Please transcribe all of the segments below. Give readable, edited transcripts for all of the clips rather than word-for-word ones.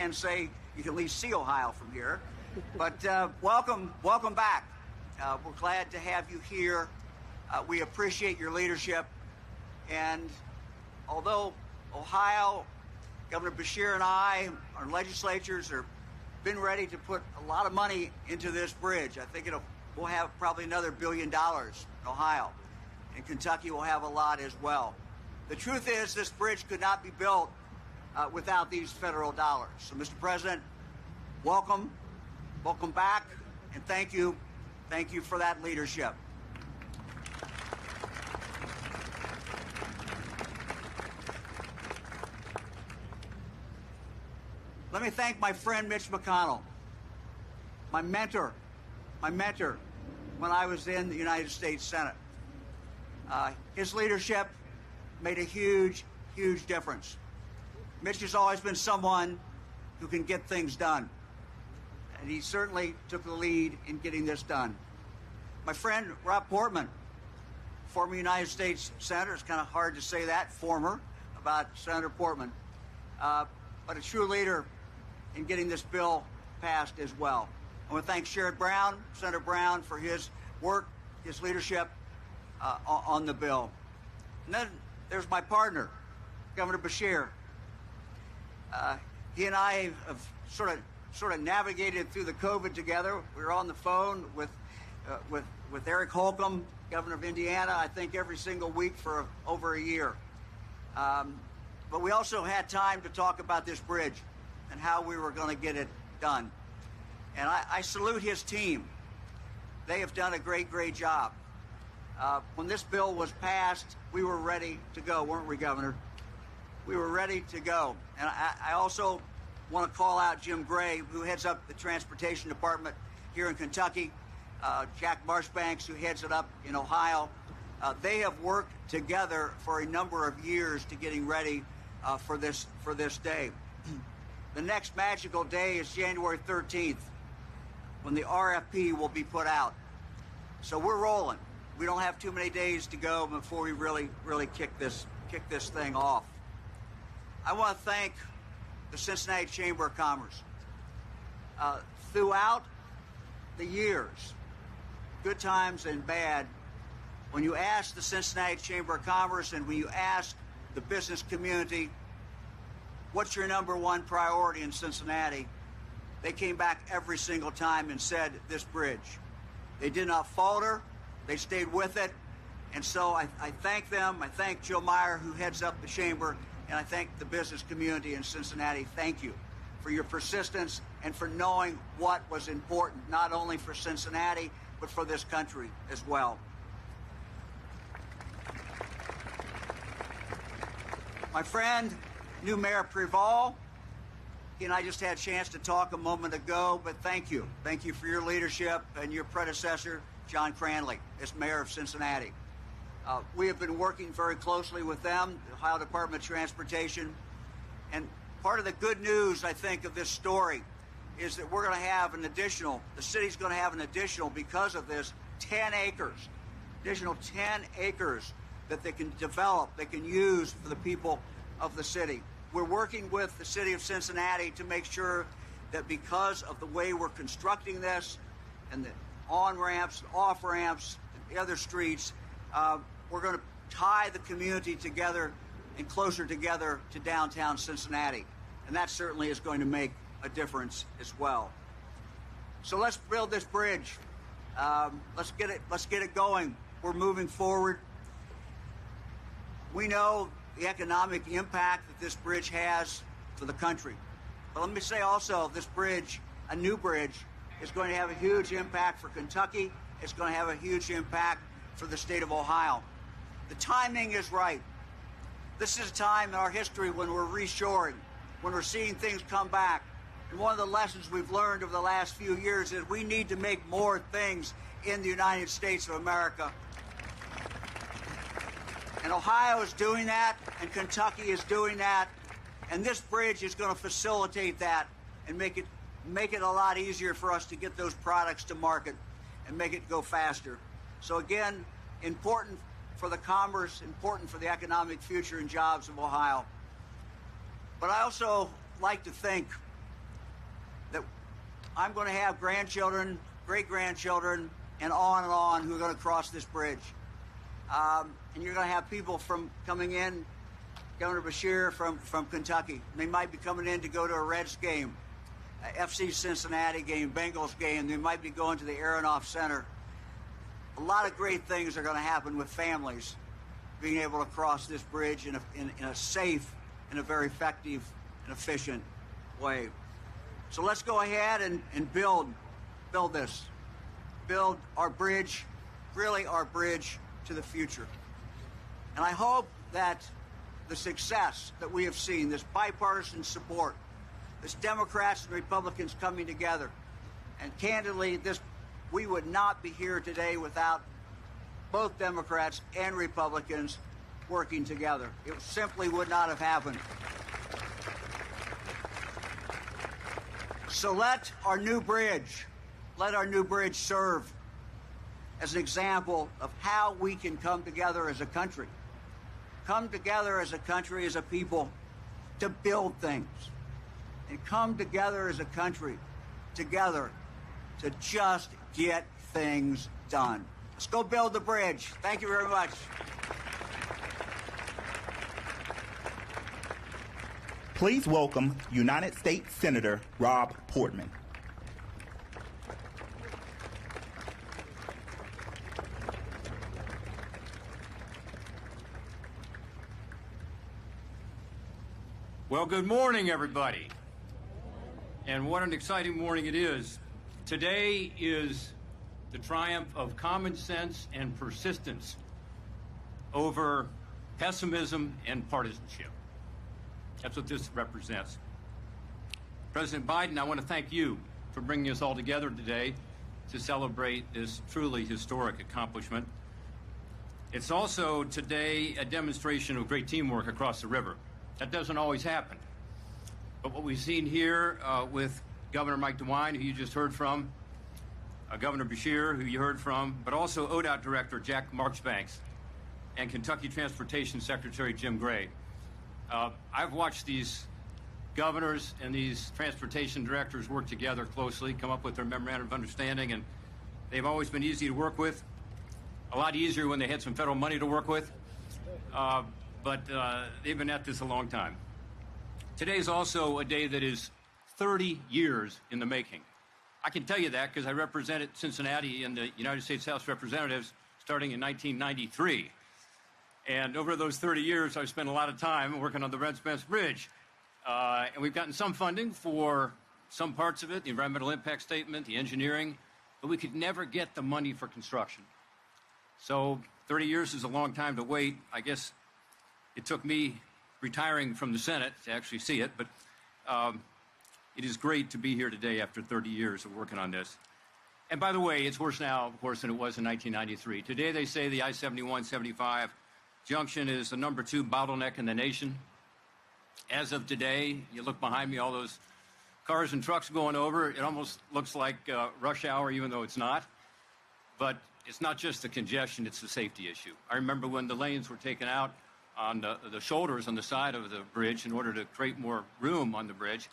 and say you can at least see Ohio from here. But welcome back. We're glad to have you here. We appreciate your leadership. And although Ohio, Governor Beshear and I, our legislatures have been ready to put a lot of money into this bridge. I think we'll have probably another $1 billion in Ohio. And Kentucky will have a lot as well. The truth is this bridge could not be built without these federal dollars. So, Mr. President, welcome back, and thank you for that leadership. Let me thank my friend Mitch McConnell, my mentor when I was in the United States Senate. His leadership made a huge difference. Mitch has always been someone who can get things done, and he certainly took the lead in getting this done. My friend Rob Portman, former United States Senator, it's kind of hard to say that, former, about Senator Portman, but a true leader in getting this bill passed as well. I want to thank Senator Brown, for his work, his leadership on the bill. And then there's my partner, Governor Beshear. He and I have sort of navigated through the COVID together. We were on the phone with Eric Holcomb, governor of Indiana, I think every single week for over a year. But we also had time to talk about this bridge and how we were going to get it done. And I salute his team. They have done a great job. When this bill was passed, we were ready to go, weren't we, Governor? We were ready to go. And I also want to call out Jim Gray, who heads up the Transportation Department here in Kentucky, Jack Marshbanks, who heads it up in Ohio. They have worked together for a number of years to getting ready for this day. The next magical day is January 13th, when the RFP will be put out. So we're rolling. We don't have too many days to go before we really kick this thing off. I want to thank the Cincinnati Chamber of Commerce. Throughout the years, good times and bad, when you ask the Cincinnati Chamber of Commerce and when you ask the business community, what's your number one priority in Cincinnati, they came back every single time and said this bridge. They did not falter. They stayed with it. And so I thank them. I thank Joe Meyer, who heads up the chamber, and I thank the business community in Cincinnati. Thank you for your persistence and for knowing what was important, not only for Cincinnati, but for this country as well. My friend, new Mayor Preval, he and I just had a chance to talk a moment ago, but thank you. Thank you for your leadership and your predecessor, John Cranley, as mayor of Cincinnati. We have been working very closely with them, the Ohio Department of Transportation. And part of the good news, I think, of this story is that we're going to have an additional, the city's going to have an additional, because of this, 10 acres, additional 10 acres that they can develop, they can use for the people of the city. We're working with the city of Cincinnati to make sure that because of the way we're constructing this and the on-ramps, off-ramps, and the other streets, we're going to tie the community together and closer together to downtown Cincinnati. And that certainly is going to make a difference as well. So let's build this bridge. Let's get it going. We're moving forward. We know the economic impact that this bridge has for the country. But let me say also, this bridge, a new bridge, is going to have a huge impact for Kentucky. It's going to have a huge impact for the state of Ohio. The timing is right. This is a time in our history when we're reshoring, when we're seeing things come back. And one of the lessons we've learned over the last few years is we need to make more things in the United States of America. And Ohio is doing that, and Kentucky is doing that, and this bridge is going to facilitate that and make it a lot easier for us to get those products to market and make it go faster. So again, important for the commerce, important for the economic future and jobs of Ohio. But I also like to think that I'm going to have grandchildren, great-grandchildren, and on who are going to cross this bridge. And you're going to have people coming in, Governor Beshear from Kentucky. They might be coming in to go to a Reds game, a FC Cincinnati game, Bengals game. They might be going to the Aronoff Center. A lot of great things are going to happen with families being able to cross this bridge in a safe and a very effective and efficient way. So let's go ahead and build this. Build our bridge, really our bridge to the future. And I hope that the success that we have seen, this bipartisan support, this Democrats and Republicans coming together, and candidly, we would not be here today without both Democrats and Republicans working together. It simply would not have happened. So let our new bridge serve as an example of how we can come together as a country. Come together as a country, as a people, to build things. And come together as a country, together, to just get things done. Let's go build the bridge. Thank you very much. Please welcome United States Senator Rob Portman. Well, good morning, everybody. And what an exciting morning it is. Today is the triumph of common sense and persistence over pessimism and partisanship. That's what this represents. President Biden, I want to thank you for bringing us all together today to celebrate this truly historic accomplishment. It's also today a demonstration of great teamwork across the river. That doesn't always happen. But what we've seen here with Governor Mike DeWine, who you just heard from, Governor Beshear, who you heard from, but also ODOT Director Jack Marksbanks and Kentucky Transportation Secretary Jim Gray. I've watched these governors and these transportation directors work together closely, come up with their memorandum of understanding, and they've always been easy to work with. A lot easier when they had some federal money to work with. But they've been at this a long time. Today is also a day that is 30 years in the making. I can tell you that because I represented Cincinnati in the United States House of Representatives starting in 1993. And over those 30 years, I've spent a lot of time working on the Red Spence Bridge. And we've gotten some funding for some parts of it, the environmental impact statement, the engineering, but we could never get the money for construction. So 30 years is a long time to wait. I guess it took me retiring from the Senate to actually see it, but it is great to be here today after 30 years of working on this. And by the way, it's worse now, of course, than it was in 1993. Today, they say the I-71-75 junction is the #2 bottleneck in the nation. As of today, you look behind me, all those cars and trucks going over, it almost looks like rush hour, even though it's not. But it's not just the congestion, it's the safety issue. I remember when the lanes were taken out on the shoulders on the side of the bridge in order to create more room on the bridge.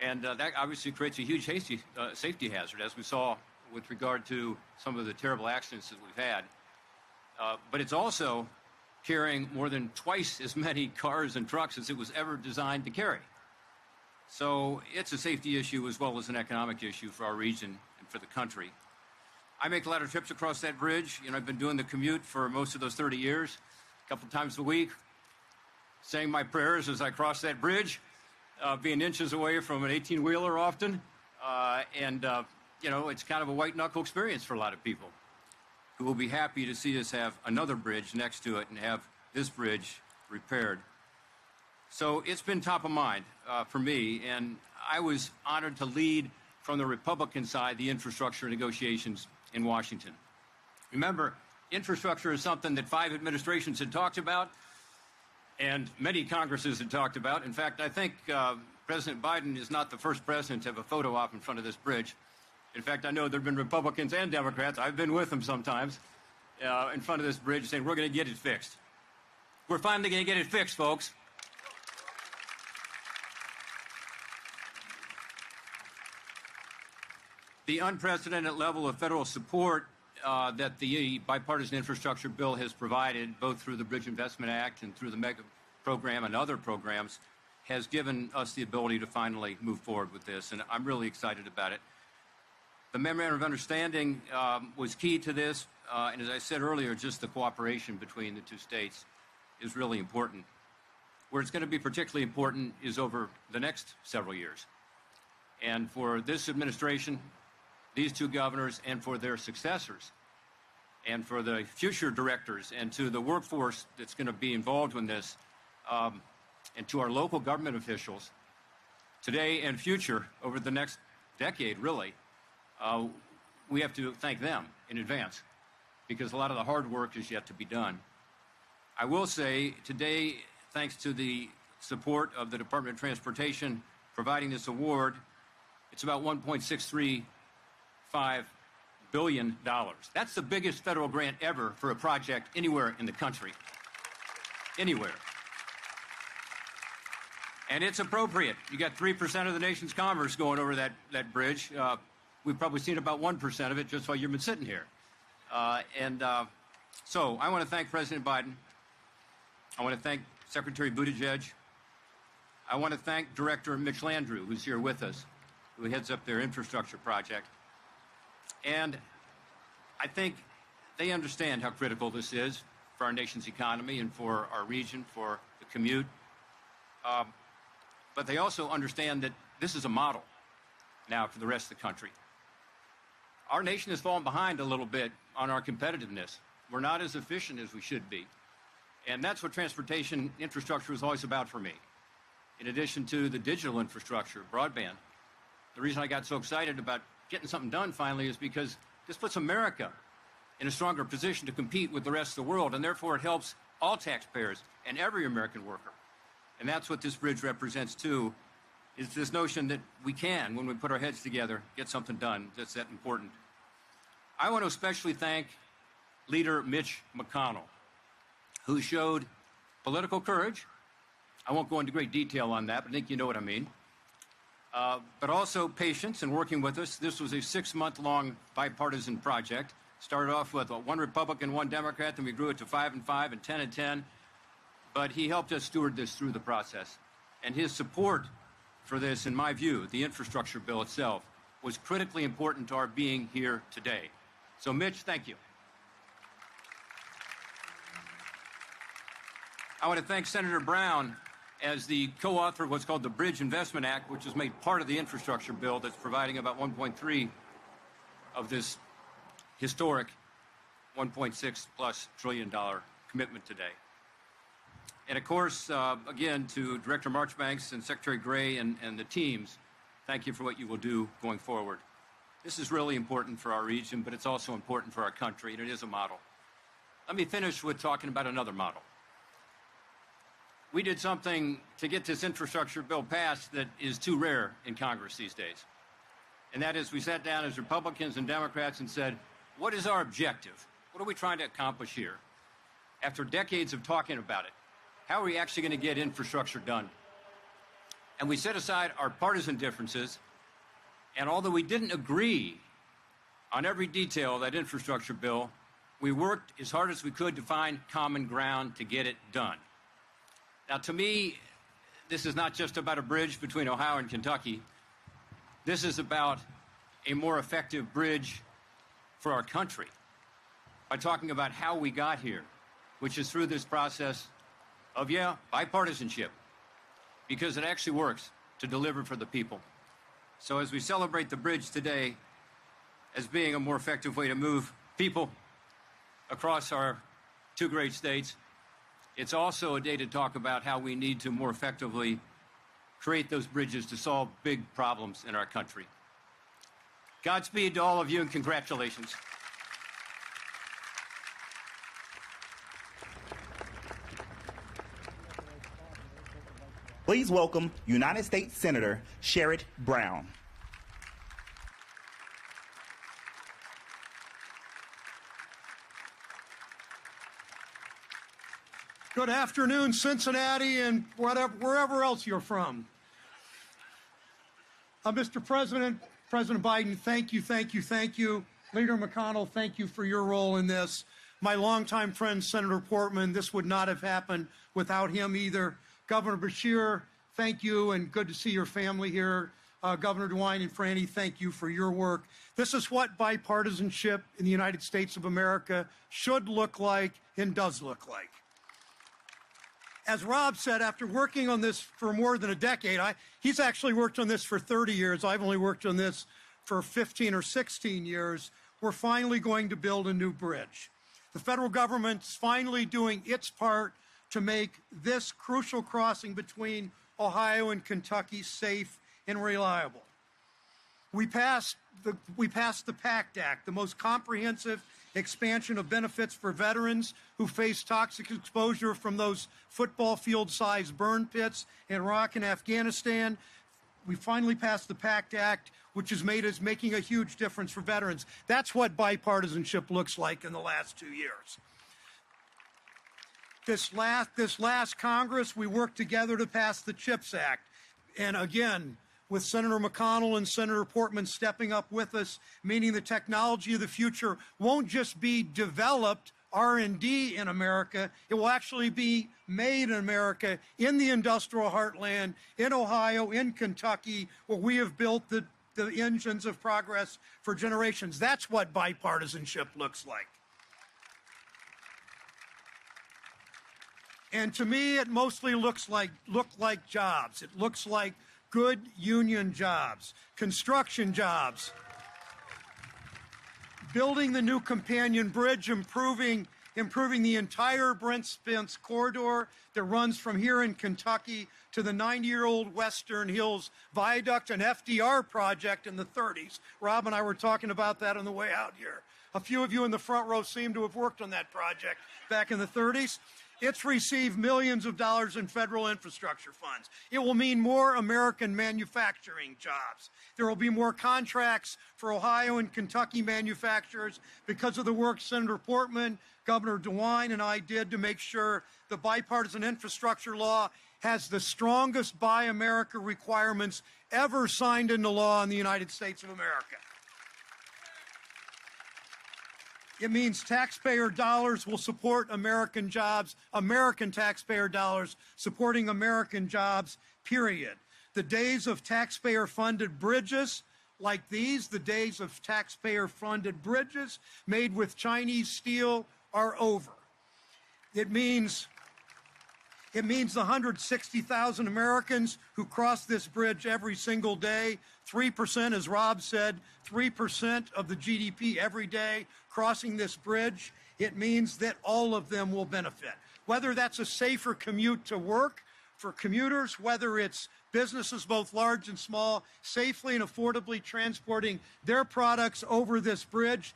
And that obviously creates a huge safety hazard, as we saw with regard to some of the terrible accidents that we've had. But it's also carrying more than twice as many cars and trucks as it was ever designed to carry. So it's a safety issue as well as an economic issue for our region and for the country. I make a lot of trips across that bridge. You know, I've been doing the commute for most of those 30 years, a couple times a week, saying my prayers as I cross that bridge, being inches away from an 18-wheeler often. You know, it's kind of a white-knuckle experience for a lot of people who will be happy to see us have another bridge next to it and have this bridge repaired. So it's been top of mind for me, and I was honored to lead from the Republican side the infrastructure negotiations in Washington. Remember, infrastructure is something that 5 administrations had talked about and many Congresses had talked about. In fact, I think President Biden is not the first president to have a photo op in front of this bridge. In fact, I know there have been Republicans and Democrats, I've been with them sometimes, in front of this bridge saying, we're going to get it fixed. We're finally going to get it fixed, folks. The unprecedented level of federal support that the bipartisan infrastructure bill has provided, both through the Bridge Investment Act and through the MEGA program and other programs, has given us the ability to finally move forward with this, and I'm really excited about it. The Memorandum of Understanding was key to this, and as I said earlier, just the cooperation between the two states is really important. Where it's going to be particularly important is over the next several years. And for this administration, these two governors, and for their successors, and for the future directors, and to the workforce that's going to be involved in this, and to our local government officials, today and future, over the next decade, really, we have to thank them in advance, because a lot of the hard work is yet to be done. I will say today, thanks to the support of the Department of Transportation providing this award, it's about $1.635 billion. That's the biggest federal grant ever for a project anywhere in the country. Anywhere. And it's appropriate. You got 3% of the nation's commerce going over that bridge. We've probably seen about 1% of it just while you've been sitting here. So I want to thank President Biden. I want to thank Secretary Buttigieg. I want to thank Director Mitch Landrieu, who's here with us, who heads up their infrastructure project. And I think they understand how critical this is for our nation's economy and for our region, for the commute. But they also understand that this is a model now for the rest of the country. Our nation has fallen behind a little bit on our competitiveness. We're not as efficient as we should be. And that's what transportation infrastructure is always about for me. In addition to the digital infrastructure, broadband, the reason I got so excited about getting something done finally is because this puts America in a stronger position to compete with the rest of the world, and therefore it helps all taxpayers and every American worker. And that's what this bridge represents too, is this notion that we can, when we put our heads together, get something done that's that important. I want to especially thank Leader Mitch McConnell, who showed political courage. I won't go into great detail on that, but I think you know what I mean. But also patience in working with us. This was a 6-month-long bipartisan project. Started off with 1 Republican, 1 Democrat, then we grew it to 5 and 5 and 10 and 10. But he helped us steward this through the process. And his support for this, in my view, the infrastructure bill itself, was critically important to our being here today. So, Mitch, thank you. I want to thank Senator Brown as the co-author of what's called the Bridge Investment Act, which has made part of the infrastructure bill that's providing about 1.3 of this historic $1.6+ trillion commitment today. And of course, again, to Director Marchbanks and Secretary Gray and the teams, thank you for what you will do going forward. This is really important for our region, but it's also important for our country, and it is a model. Let me finish with talking about another model. We did something to get this infrastructure bill passed that is too rare in Congress these days. And that is, we sat down as Republicans and Democrats and said, what is our objective? What are we trying to accomplish here? After decades of talking about it, how are we actually going to get infrastructure done? And we set aside our partisan differences, and although we didn't agree on every detail of that infrastructure bill, we worked as hard as we could to find common ground to get it done. Now, to me, this is not just about a bridge between Ohio and Kentucky. This is about a more effective bridge for our country by talking about how we got here, which is through this process of, bipartisanship, because it actually works to deliver for the people. So as we celebrate the bridge today as being a more effective way to move people across our two great states, it's also a day to talk about how we need to more effectively create those bridges to solve big problems in our country. Godspeed to all of you, and congratulations. Please welcome United States Senator Sherrod Brown. Good afternoon, Cincinnati, and wherever else you're from. Mr. President, President Biden, thank you, thank you, thank you. Leader McConnell, thank you for your role in this. My longtime friend, Senator Portman, this would not have happened without him either. Governor Beshear, thank you, and good to see your family here. Governor DeWine and Franny, thank you for your work. This is what bipartisanship in the United States of America should look like and does look like. As Rob said, after working on this for more than a decade, he's actually worked on this for 30 years. I've only worked on this for 15 or 16 years. We're finally going to build a new bridge. The federal government's finally doing its part to make this crucial crossing between Ohio and Kentucky safe and reliable. We passed the PACT Act, the most comprehensive expansion of benefits for veterans who face toxic exposure from those football field-sized burn pits in Iraq and Afghanistan. We finally passed the PACT Act, which is making a huge difference for veterans. That's what bipartisanship looks like in the last 2 years. This last Congress, we worked together to pass the CHIPS Act. And again, with Senator McConnell and Senator Portman stepping up with us, meaning the technology of the future won't just be developed R&D in America, it will actually be made in America, in the industrial heartland, in Ohio, in Kentucky, where we have built the engines of progress for generations. That's what bipartisanship looks like. And to me, it mostly looks like jobs. It looks like good union jobs, construction jobs, building the new companion bridge, improving the entire Brent Spence corridor that runs from here in Kentucky to the 90-year-old Western Hills Viaduct, an FDR project in the 30s. Rob and I were talking about that on the way out here. A few of you in the front row seem to have worked on that project back in the 30s. It's received millions of dollars in federal infrastructure funds. It will mean more American manufacturing jobs. There will be more contracts for Ohio and Kentucky manufacturers because of the work Senator Portman, Governor DeWine, and I did to make sure the bipartisan infrastructure law has the strongest Buy America requirements ever signed into law in the United States of America. It means taxpayer dollars will support American jobs, American taxpayer dollars supporting American jobs, period. The days of taxpayer-funded bridges like these, the days of taxpayer-funded bridges made with Chinese steel are over. It means the 160,000 Americans who cross this bridge every single day, 3%, as Rob said, 3% of the GDP every day crossing this bridge. It means that all of them will benefit. Whether that's a safer commute to work for commuters, whether it's businesses both large and small safely and affordably transporting their products over this bridge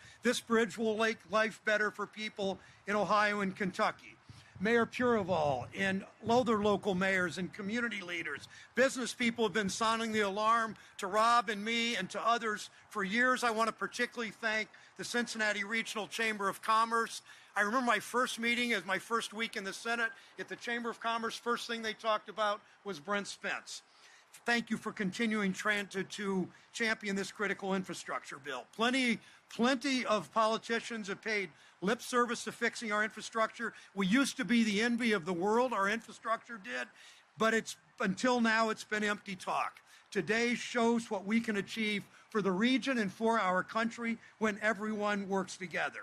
will make life better for people in Ohio and Kentucky. Mayor Purival and other local mayors and community leaders, business people have been sounding the alarm to Rob and me and to others for years. I want to particularly thank the Cincinnati Regional Chamber of Commerce. I remember my first meeting as my first week in the Senate at the Chamber of Commerce. First thing they talked about was Brent Spence. Thank you for continuing to champion this critical infrastructure bill. Plenty of politicians have paid lip service to fixing our infrastructure. We used to be the envy of the world, our infrastructure did, but until now it's been empty talk. Today shows what we can achieve for the region and for our country when everyone works together.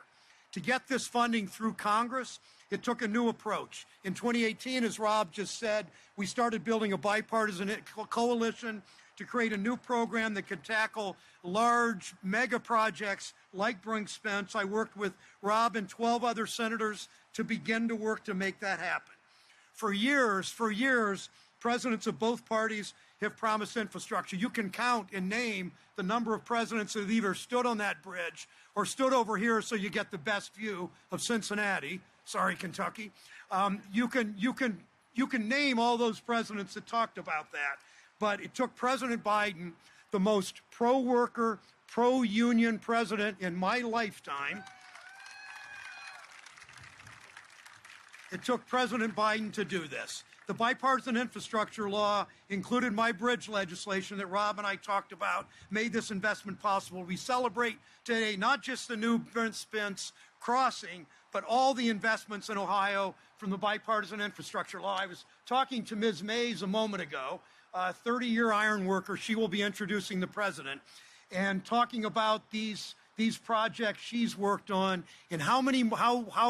To get this funding through Congress, it took a new approach. In 2018, as Rob just said, we started building a bipartisan coalition to create a new program that could tackle large mega projects like Brent Spence. I worked with Rob and 12 other senators to begin to work to make that happen. For years, presidents of both parties have promised infrastructure. You can count and name the number of presidents that have either stood on that bridge or stood over here so you get the best view of Cincinnati. Sorry, Kentucky. You can name all those presidents that talked about that. But it took President Biden, the most pro-worker, pro-union president in my lifetime. It took President Biden to do this. The bipartisan infrastructure law included my bridge legislation that Rob and I talked about, made this investment possible. We celebrate today not just the new Spence crossing, but all the investments in Ohio from the bipartisan infrastructure law. I was talking to Ms. Mays a moment ago, a 30-year iron worker. She will be introducing the president and talking about these projects she's worked on and how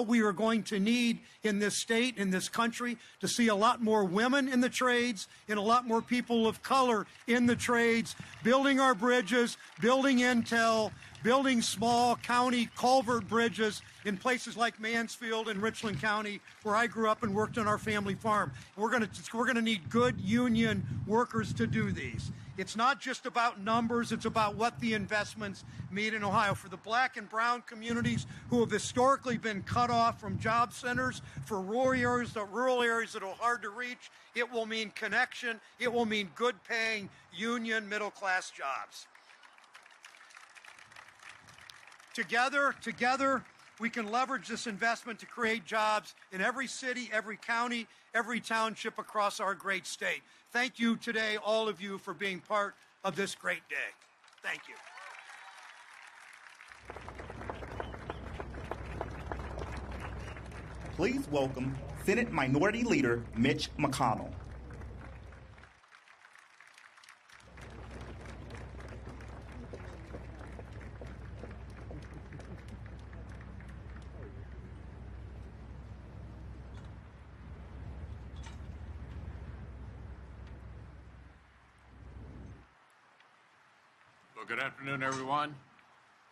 we are going to need in this state, in this country, to see a lot more women in the trades and a lot more people of color in the trades, building our bridges, building Intel, building small county culvert bridges in places like Mansfield and Richland County, where I grew up and worked on our family farm. We're going to need good union workers to do these. It's not just about numbers, it's about what the investments mean in Ohio. For the black and brown communities who have historically been cut off from job centers, for rural areas that are hard to reach, it will mean connection, it will mean good paying union middle-class jobs. Together, we can leverage this investment to create jobs in every city, every county, every township across our great state. Thank you today, all of you, for being part of this great day. Thank you. Please welcome Senate Minority Leader Mitch McConnell. Well, good afternoon, everyone.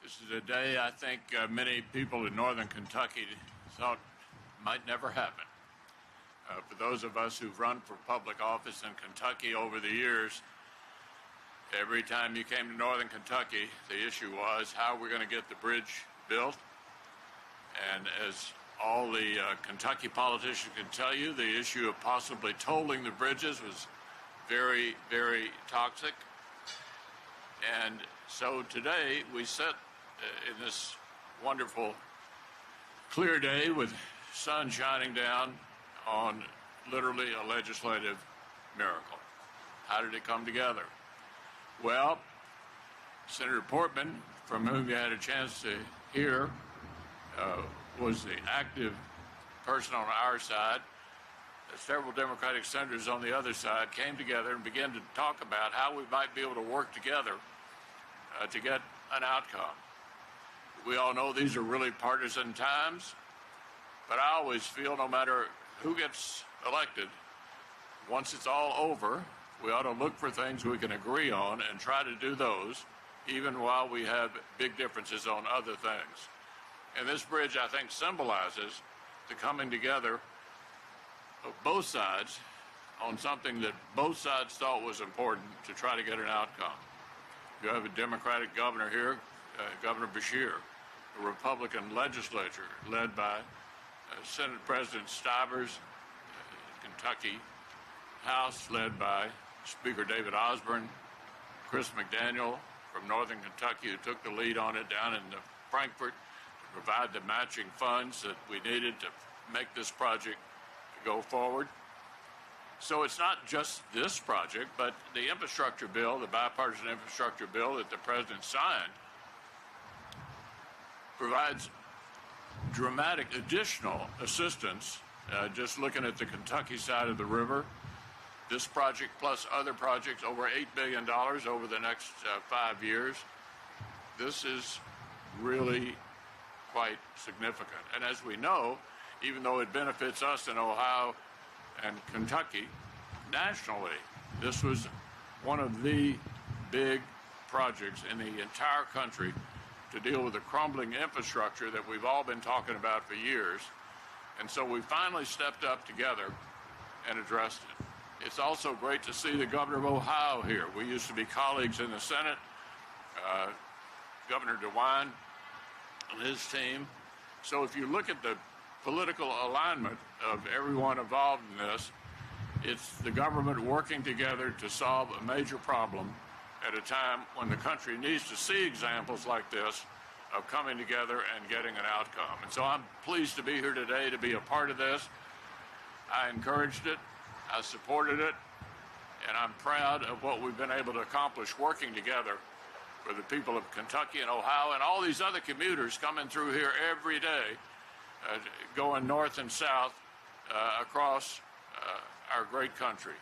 This is a day I think many people in northern Kentucky thought might never happen. For those of us who've run for public office in Kentucky over the years, every time you came to northern Kentucky, the issue was how we're going to get the bridge built. And as all the Kentucky politicians can tell you, the issue of possibly tolling the bridges was very, very toxic. And so today we sit in this wonderful clear day with sun shining down on literally a legislative miracle. How did it come together? Well, Senator Portman, from whom you had a chance to hear, was the active person on our side. Several Democratic senators on the other side came together and began to talk about how we might be able to work together to get an outcome. We all know these are really partisan times, but I always feel no matter who gets elected, once it's all over, we ought to look for things we can agree on and try to do those, even while we have big differences on other things. And this bridge, I think, symbolizes the coming together of both sides on something that both sides thought was important to try to get an outcome. You have a Democratic governor here, Governor Beshear, a Republican legislature led by Senate President Stivers, Kentucky House led by Speaker David Osborne, Chris McDaniel from Northern Kentucky, who took the lead on it down in Frankfort to provide the matching funds that we needed to make this project go forward. So it's not just this project, but the infrastructure bill, the bipartisan infrastructure bill that the president signed, provides dramatic additional assistance. Just looking at the Kentucky side of the river, this project plus other projects, over $8 billion over the next 5 years. This is really quite significant. And as we know, even though it benefits us in Ohio and Kentucky, nationally, this was one of the big projects in the entire country to deal with the crumbling infrastructure that we've all been talking about for years. And so we finally stepped up together and addressed it. It's also great to see the governor of Ohio here. We used to be colleagues in the Senate, Governor DeWine and his team. So if you look at the political alignment of everyone involved in this, it's the government working together to solve a major problem at a time when the country needs to see examples like this of coming together and getting an outcome. And so I'm pleased to be here today to be a part of this. I encouraged it. I supported it, and I'm proud of what we've been able to accomplish working together for the people of Kentucky and Ohio and all these other commuters coming through here every day, going north and south across our great country.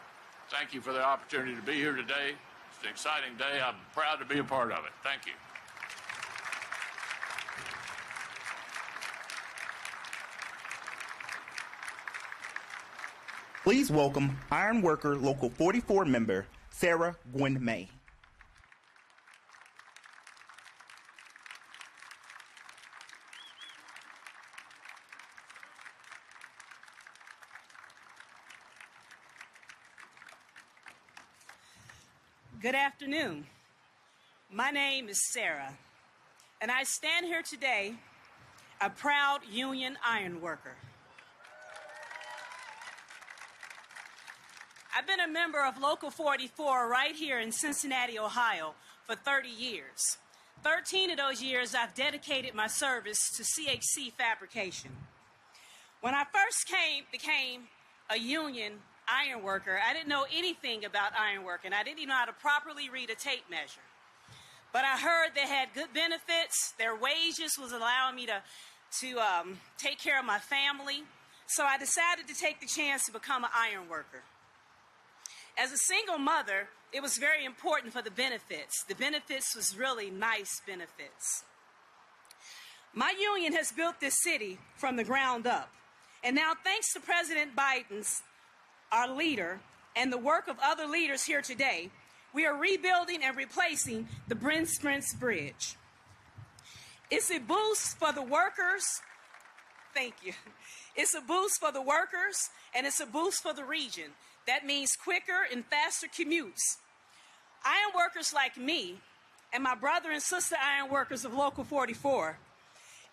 Thank you for the opportunity to be here today. It's an exciting day. I'm proud to be a part of it. Thank you. Please welcome Iron Worker Local 44 member Sarah Gwen May. Good afternoon. My name is Sarah, and I stand here today a proud union iron worker. I've been a member of Local 44 right here in Cincinnati, Ohio for 30 years. 13 of those years I've dedicated my service to CHC fabrication. When I first became a union iron worker, I didn't know anything about ironworking. I didn't even know how to properly read a tape measure. But I heard they had good benefits. Their wages was allowing me to take care of my family. So I decided to take the chance to become an iron worker. As a single mother, it was very important for the benefits. The benefits was really nice benefits. My union has built this city from the ground up. And now, thanks to President Biden's, our leader, and the work of other leaders here today, we are rebuilding and replacing the Brent Spence Bridge. It's a boost for the workers. Thank you. It's a boost for the workers, and it's a boost for the region. That means quicker and faster commutes. Iron workers like me and my brother and sister iron workers of Local 44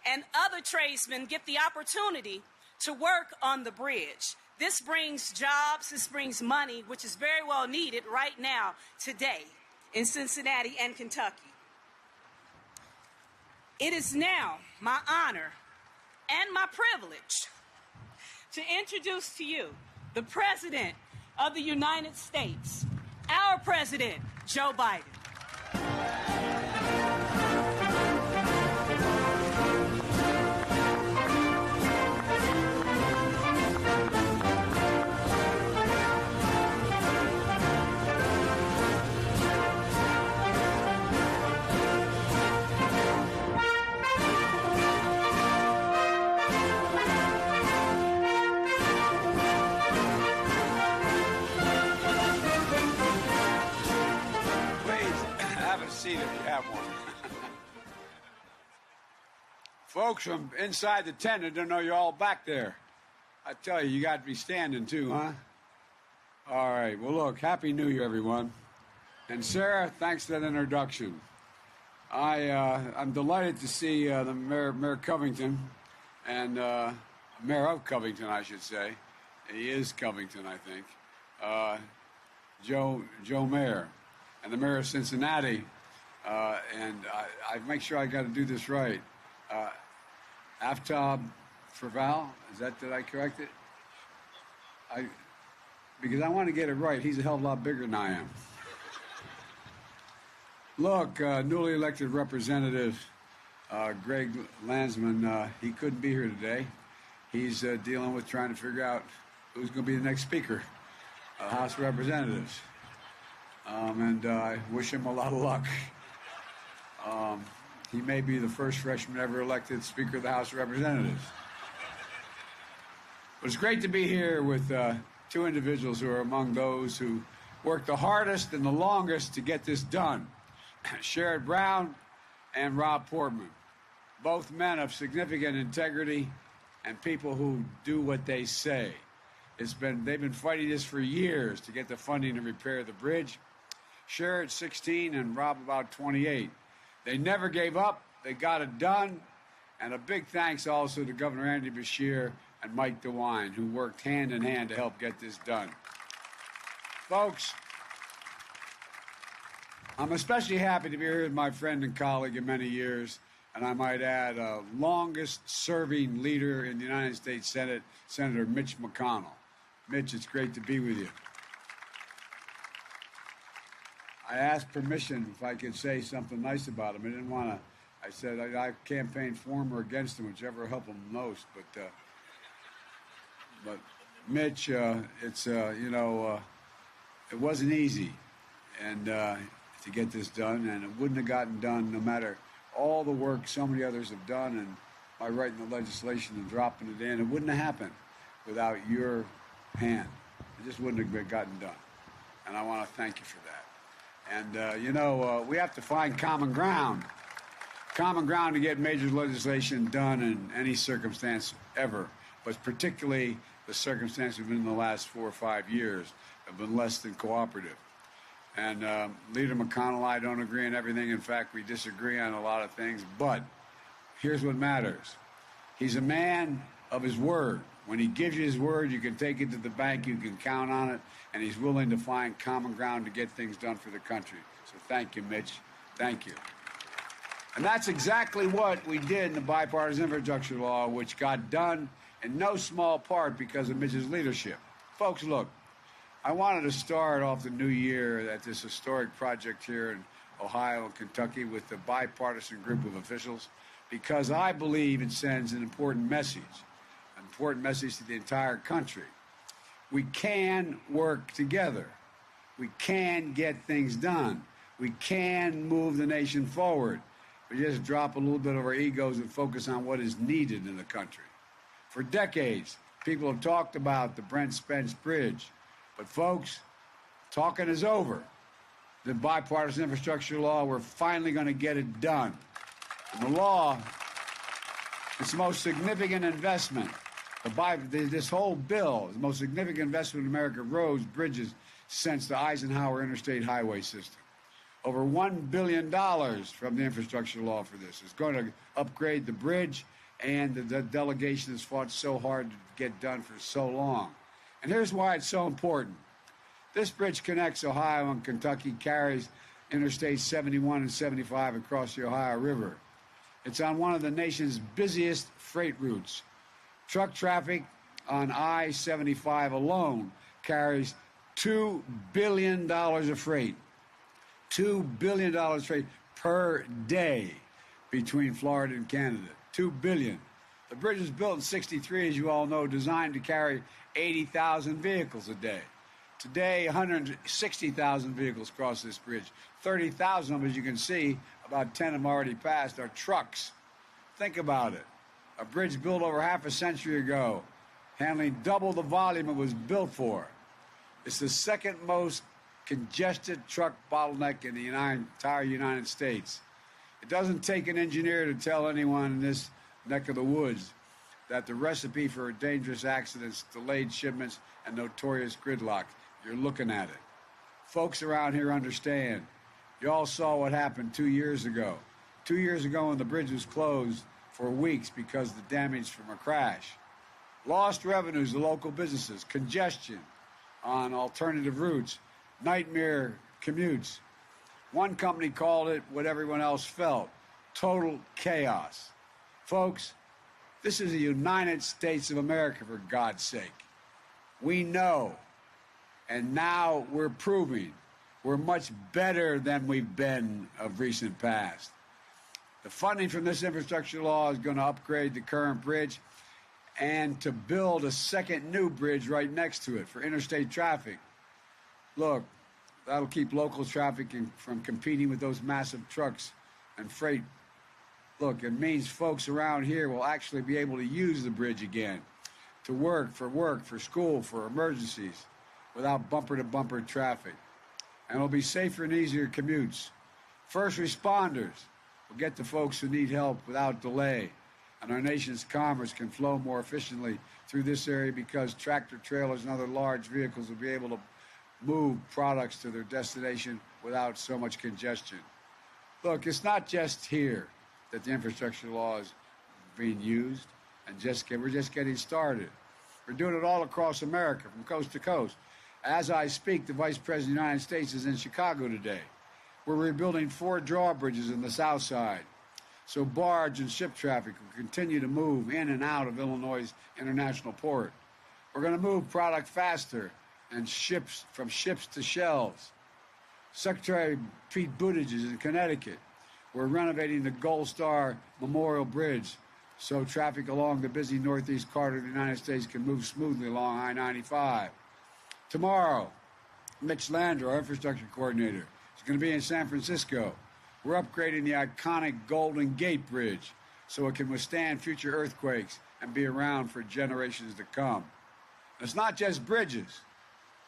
and other tradesmen get the opportunity to work on the bridge. This brings jobs, this brings money, which is very well needed right now, today, in Cincinnati and Kentucky. It is now my honor and my privilege to introduce to you the President of the United States, our President, Joe Biden. Seat if you have one. Folks from inside the tent, I don't know you're all back there. I tell you, you got to be standing too, huh? All right. Well, look, Happy New Year, everyone. And Sarah, thanks for that introduction. I'm delighted to see the Mayor Covington, and Mayor of Covington, I should say. He is Covington, I think. Joe Mayor, and the Mayor of Cincinnati. And I make sure I got to do this right. Aftab Ferval, did I correct it? Because I want to get it right. He's a hell of a lot bigger than I am. Look, newly elected Representative Greg Landsman, he couldn't be here today. He's dealing with trying to figure out who's going to be the next Speaker of the House of Representatives. And I wish him a lot of luck. He may be the first freshman ever elected Speaker of the House of Representatives. But it's great to be here with two individuals who are among those who worked the hardest and the longest to get this done. Sherrod Brown and Rob Portman, both men of significant integrity and people who do what they say. They've been fighting this for years to get the funding to repair the bridge. Sherrod 16 and Rob about 28. They never gave up. They got it done. And a big thanks also to Governor Andy Beshear and Mike DeWine, who worked hand in hand to help get this done. Folks, I'm especially happy to be here with my friend and colleague of many years, and I might add, longest-serving leader in the United States Senate, Senator Mitch McConnell. Mitch, it's great to be with you. I asked permission if I could say something nice about him. I didn't want to. I said I campaigned for him or against him, whichever helped him most. But Mitch, it's it wasn't easy, and to get this done, and it wouldn't have gotten done no matter all the work so many others have done, and by writing the legislation and dropping it in, it wouldn't have happened without your hand. It just wouldn't have gotten done, and I want to thank you for that. And we have to find common ground to get major legislation done in any circumstance ever, but particularly the circumstance we've been in the last 4 or 5 years have been less than cooperative. And Leader McConnell and I don't agree on everything. In fact, we disagree on a lot of things. But here's what matters. He's a man of his word. When he gives you his word, you can take it to the bank, you can count on it, and he's willing to find common ground to get things done for the country. So thank you, Mitch. Thank you. And that's exactly what we did in the bipartisan infrastructure law, which got done in no small part because of Mitch's leadership. Folks, look, I wanted to start off the new year at this historic project here in Ohio and Kentucky with a bipartisan group of officials because I believe it sends an important message to the entire country. We can work together. We can get things done. We can move the nation forward. We just drop a little bit of our egos and focus on what is needed in the country. For decades, people have talked about the Brent Spence Bridge. But folks, talking is over. The bipartisan infrastructure law, we're finally going to get it done. And the law, it's the most significant investment. This whole bill is the most significant investment in American roads, bridges, since the Eisenhower Interstate Highway System. Over $1 billion from the infrastructure law for this. It's going to upgrade the bridge, and the delegation has fought so hard to get done for so long. And here's why it's so important. This bridge connects Ohio and Kentucky, carries Interstate 71 and 75 across the Ohio River. It's on one of the nation's busiest freight routes. Truck traffic on I-75 alone carries $2 billion of freight. $2 billion of freight per day between Florida and Canada. $2 billion. The bridge was built in '63, as you all know, designed to carry 80,000 vehicles a day. Today, 160,000 vehicles cross this bridge. 30,000 of them, as you can see, about 10 have already passed, are trucks. Think about it. A bridge built over half a century ago, handling double the volume it was built for. It's the second most congested truck bottleneck in the entire United States. It doesn't take an engineer to tell anyone in this neck of the woods that the recipe for dangerous accidents, delayed shipments, and notorious gridlock, you're looking at it. Folks around here understand. You all saw what happened 2 years ago. 2 years ago when the bridge was closed for weeks because of the damage from a crash. Lost revenues to local businesses, congestion on alternative routes, nightmare commutes. One company called it what everyone else felt, total chaos. Folks, this is the United States of America, for God's sake. We know, and now we're proving we're much better than we've been of recent past. The funding from this infrastructure law is going to upgrade the current bridge and to build a second new bridge right next to it for interstate traffic. Look, that'll keep local traffic from competing with those massive trucks and freight. Look, it means folks around here will actually be able to use the bridge again to work, for school, for emergencies, without bumper-to-bumper traffic. And it'll be safer and easier commutes. First responders will get to folks who need help without delay, and our nation's commerce can flow more efficiently through this area because tractor trailers and other large vehicles will be able to move products to their destination without so much congestion. Look, it's not just here that the infrastructure law is being used, and we're just getting started. We're doing it all across America, from coast to coast. As I speak, the Vice President of the United States is in Chicago today. We're rebuilding 4 drawbridges in the South Side, so barge and ship traffic will continue to move in and out of Illinois' International Port. We're going to move product faster and from ships to shelves. Secretary Pete Buttigieg is in Connecticut. We're renovating the Gold Star Memorial Bridge so traffic along the busy northeast corridor of the United States can move smoothly along I-95. Tomorrow, Mitch Landrieu, our infrastructure coordinator, is going to be in San Francisco. We're upgrading the iconic Golden Gate Bridge so it can withstand future earthquakes and be around for generations to come. It's not just bridges.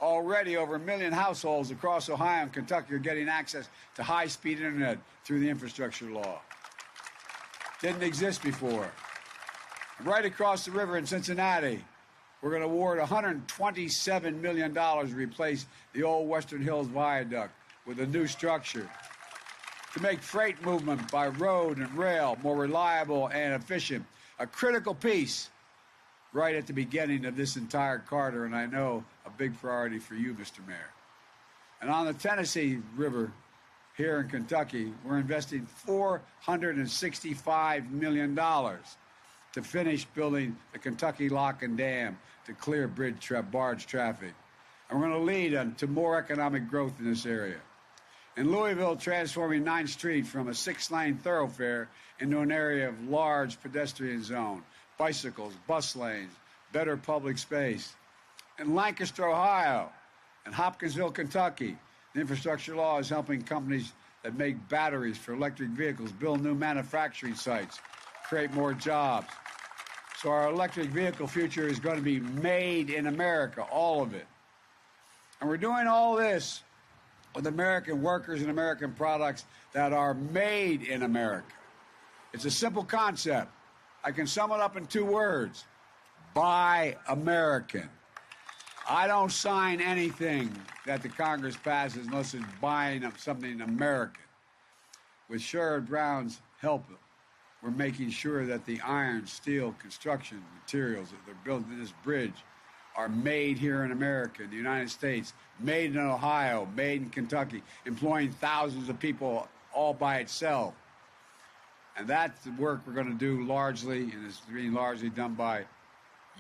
Already, over 1 million households across Ohio and Kentucky are getting access to high-speed internet through the infrastructure law. Didn't exist before. Right across the river in Cincinnati, we're going to award $127 million to replace the old Western Hills Viaduct with a new structure to make freight movement by road and rail more reliable and efficient, a critical piece right at the beginning of this entire corridor, and I know a big priority for you, Mr. Mayor. And on the Tennessee River here in Kentucky, we're investing $465 million to finish building the Kentucky Lock and Dam to clear barge traffic. And we're going to lead to more economic growth in this area. In Louisville, transforming 9th Street from a 6-lane thoroughfare into an area of large pedestrian zone, bicycles, bus lanes, better public space. In Lancaster, Ohio, and Hopkinsville, Kentucky, the infrastructure law is helping companies that make batteries for electric vehicles build new manufacturing sites, create more jobs. So our electric vehicle future is going to be made in America, all of it. And we're doing all this with American workers and American products that are made in America. It's a simple concept. I can sum it up in 2 words. Buy American. I don't sign anything that the Congress passes unless it's buying something American. With Sherrod Brown's help, we're making sure that the iron, steel, construction materials that they're building this bridge are made here in America, in the United States, made in Ohio, made in Kentucky, employing thousands of people all by itself. And that's the work we're going to do largely, and it's being largely done by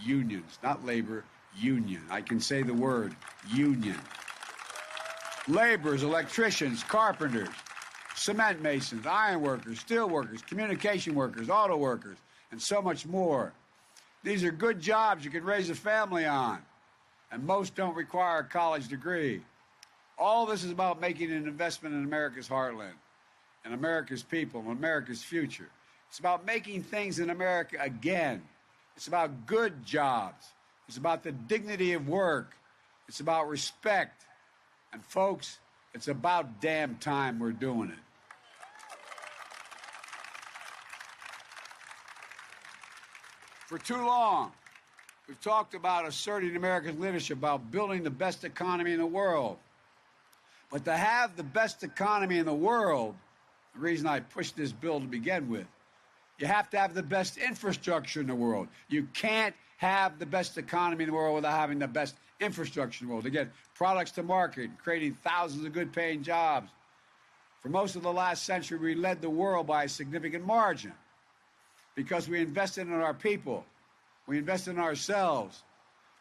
unions, not labor, union. I can say the word, union. Laborers, electricians, carpenters, cement masons, iron workers, steel workers, communication workers, auto workers, and so much more. These are good jobs you can raise a family on, and most don't require a college degree. All this is about making an investment in America's heartland, and America's people, and America's future. It's about making things in America again. It's about good jobs. It's about the dignity of work. It's about respect. And folks, it's about damn time we're doing it. For too long, we've talked about asserting American leadership, about building the best economy in the world. But to have the best economy in the world, the reason I pushed this bill to begin with, you have to have the best infrastructure in the world. You can't have the best economy in the world without having the best infrastructure in the world to get products to market, creating thousands of good-paying jobs. For most of the last century, we led the world by a significant margin because we invested in our people. We invested in ourselves.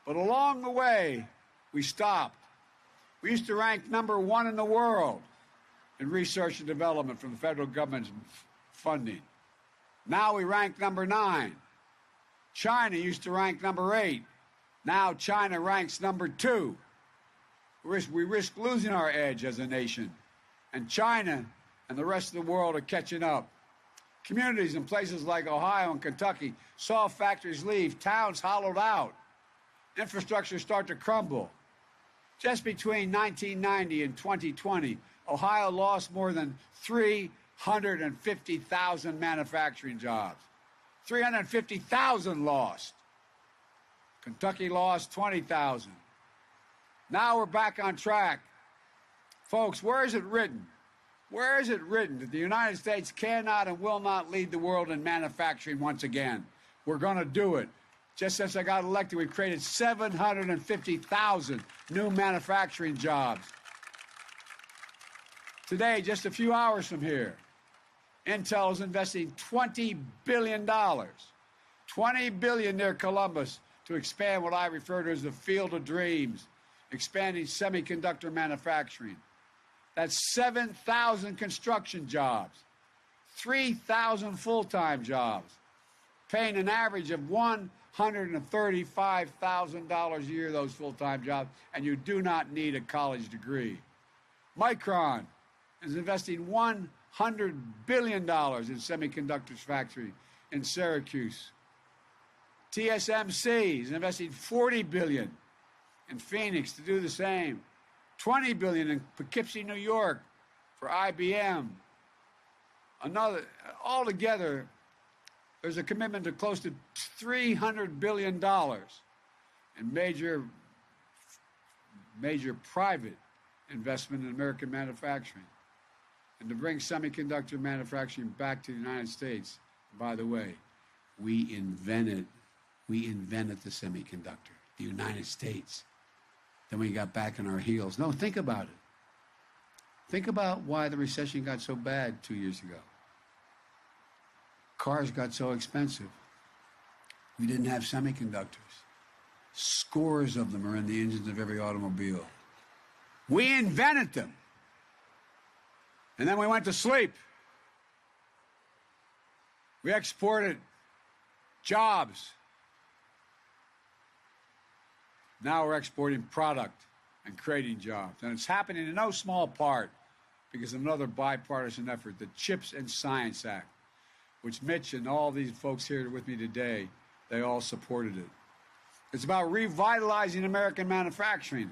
But along the way, we stopped. We used to rank #1 in the world in research and development from the federal government's funding. Now we rank #9. China used to rank #8. Now China ranks #2. We risk losing our edge as a nation. And China and the rest of the world are catching up. Communities in places like Ohio and Kentucky saw factories leave, towns hollowed out, infrastructure start to crumble. Just between 1990 and 2020, Ohio lost more than 350,000 manufacturing jobs. 350,000 lost. Kentucky lost 20,000. Now we're back on track. Folks, where is it written? Where is it written that the United States cannot and will not lead the world in manufacturing once again? We're going to do it. Just since I got elected, we've created 750,000 new manufacturing jobs. Today, just a few hours from here, Intel is investing $20 billion. $20 billion near Columbus to expand what I refer to as the field of dreams, expanding semiconductor manufacturing. That's 7,000 construction jobs, 3,000 full-time jobs, paying an average of $135,000 a year, those full-time jobs, and you do not need a college degree. Micron is investing $100 billion in semiconductors factory in Syracuse. TSMC is investing $40 billion in Phoenix to do the same. $20 billion in Poughkeepsie, New York for IBM. Altogether, there's a commitment to close to $300 billion in major private investment in American manufacturing, and to bring semiconductor manufacturing back to the United States. By the way, we invented the semiconductor, the United States. Then we got back on our heels. No, think about it. Think about why the recession got so bad 2 years ago. Cars got so expensive. We didn't have semiconductors. Scores of them are in the engines of every automobile. We invented them. And then we went to sleep. We exported jobs. Now we're exporting product and creating jobs. And it's happening in no small part because of another bipartisan effort, the CHIPS and Science Act, which Mitch and all these folks here with me today, they all supported it. It's about revitalizing American manufacturing.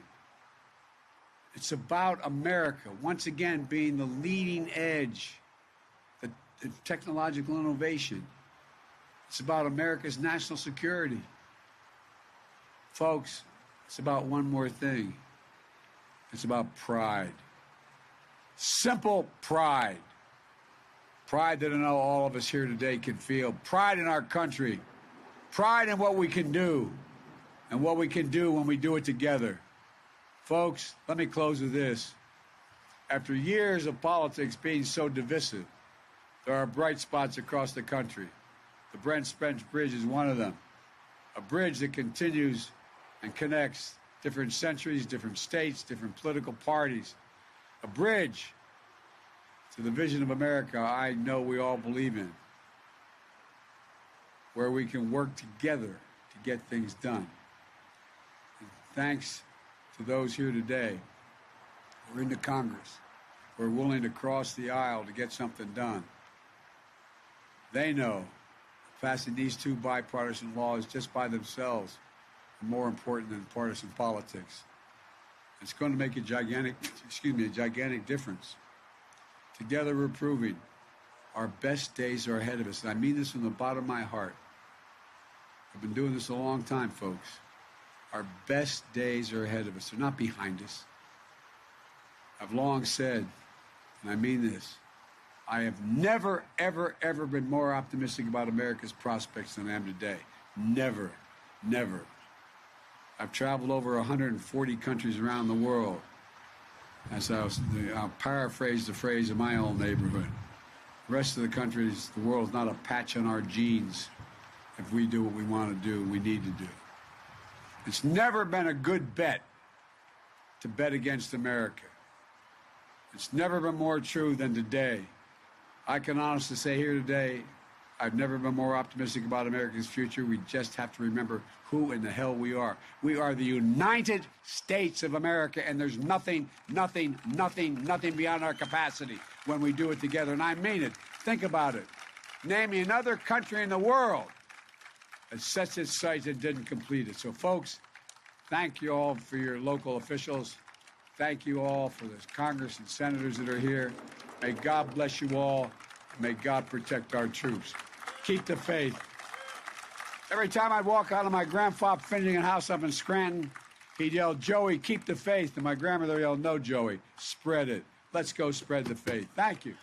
It's about America, once again, being the leading edge of technological innovation. It's about America's national security. Folks, it's about one more thing. It's about pride. Simple pride. Pride that I know all of us here today can feel. Pride in our country. Pride in what we can do and what we can do when we do it together. Folks, let me close with this. After years of politics being so divisive, there are bright spots across the country. The Brent Spence Bridge is one of them. A bridge that continues and connects different centuries, different states, different political parties. A bridge to the vision of America I know we all believe in, where we can work together to get things done. And thanks to those here today who are in the Congress, who are willing to cross the aisle to get something done. They know passing these two bipartisan laws just by themselves are more important than partisan politics. It's going to make a gigantic difference. Together we're proving our best days are ahead of us. And I mean this from the bottom of my heart. I've been doing this a long time, folks. Our best days are ahead of us. They're not behind us. I've long said, and I mean this, I have never, ever, ever been more optimistic about America's prospects than I am today. Never, never. I've traveled over 140 countries around the world. I'll paraphrase the phrase in my own neighborhood. The rest of the countries, the world's not a patch on our genes if we do what we want to do, we need to do. It's never been a good bet to bet against America. It's never been more true than today. I can honestly say here today, I've never been more optimistic about America's future. We just have to remember who in the hell we are. We are the United States of America, and there's nothing beyond our capacity when we do it together. And I mean it. Think about it. Name me another country in the world that sets its sights and didn't complete it. So, folks, thank you all for your local officials. Thank you all for the Congress and senators that are here. May God bless you all. May God protect our troops. Keep the faith. Every time I'd walk out of my grandfather Finnegan house up in Scranton, he'd yell, "Joey, keep the faith." And my grandmother yelled, "No, Joey, spread it. Let's go spread the faith." Thank you.